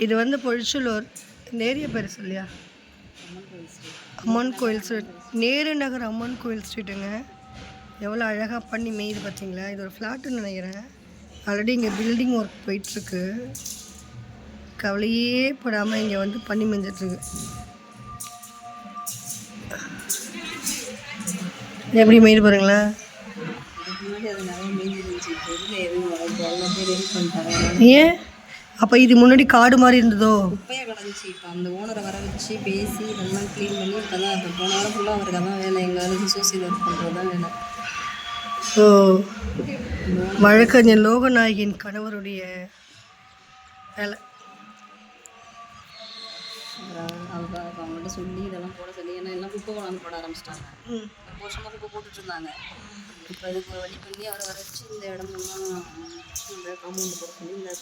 இது வந்து பொழிச்சலூர். இந்த ஏரியா பேர் சொல்லியா? அம்மன் கோயில் ஸ்ட்ரீட். நேரு நகர் அம்மன் கோயில் ஸ்ட்ரீட்டுங்க. எவ்வளோ அழகாக பண்ணி மேய்து பார்த்தீங்களா? இது ஒரு ஃப்ளாட்டுன்னு நினைக்கிறேன். ஆல்ரெடி இங்கே பில்டிங் ஒர்க் போயிட்டுருக்கு. கவலையே படாமல் இங்கே வந்து பண்ணி மேய்ஞ்சிட்ருக்கு. எப்படி மேய்து பாருங்களேன். ஏன் அப்போ இது முன்னாடி காடு மாதிரி இருந்ததோ? குப்பையாக கிடந்துச்சு. இப்போ அந்த ஓனரை வர வச்சு பேசி எல்லாம் க்ளீன் பண்ணி இப்போ தான் இப்போ போன வாரம் ஃபுல்லாக அவருக்கு அதான் வேலை. எங்கேயாவது சோசியல் ஒர்க் பண்ணுறது தான் வேலை. ஓ, வழக்கறிஞர் லோகநாயகின் கணவருடைய வேலை. அவங்கள்ட்ட சொல்லி இதெல்லாம் போட சொல்லி, ஏன்னா எல்லாம் குப்பை கொண்டாந்து போட ஆரம்பிச்சிட்டாங்க. ரொம்ப வருஷமாக குப்பை போட்டுட்டு இருந்தாங்க. இப்போ அதுக்கு வழி பண்ணி அவரை வர வச்சு இந்த இடமெல்லாம் இந்த காம்பவுண்ட் போட சொல்லி இந்த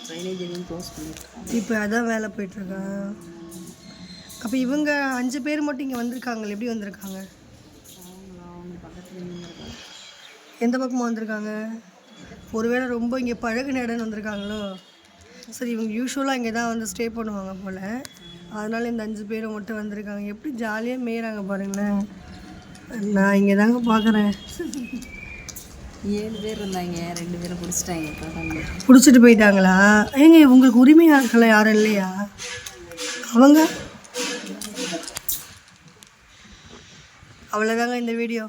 ட்ரைனேஜ் எல்லாம் க்ளோஸ் பண்ணிட்டுருக்காங்க. இப்போ அதான் வேலை போயிட்டுருக்காங்க. அப்போ இவங்க 5 பேர் மட்டும் இங்கே வந்திருக்காங்களே, எப்படி வந்திருக்காங்க? அவங்க பக்கத்தில் இருக்காங்க. எந்த பக்கமாக வந்திருக்காங்க? ஒருவேளை ரொம்ப இங்கே பழகின இடம்னு வந்திருக்காங்களோ? சரி, இவங்க யூஸ்வலாக இங்கே தான் வந்து ஸ்டே பண்ணுவாங்க போல். அதனால் இந்த 5 பேரும் மட்டும் வந்திருக்காங்க. எப்படி ஜாலியாக மேய்கிறாங்க பாருங்களேன். நான் இங்கே தாங்க பார்க்குறேன். 7 பேர் இருந்தாங்க, 2 பேரை பிடிச்சிட்டாங்க. பிடிச்சிட்டு போயிட்டாங்களா? ஏங்க உங்களுக்கு உரிமையாளர்கள் யாரும் இல்லையா? அவங்க அவ்வளோதாங்க இந்த வீடியோ.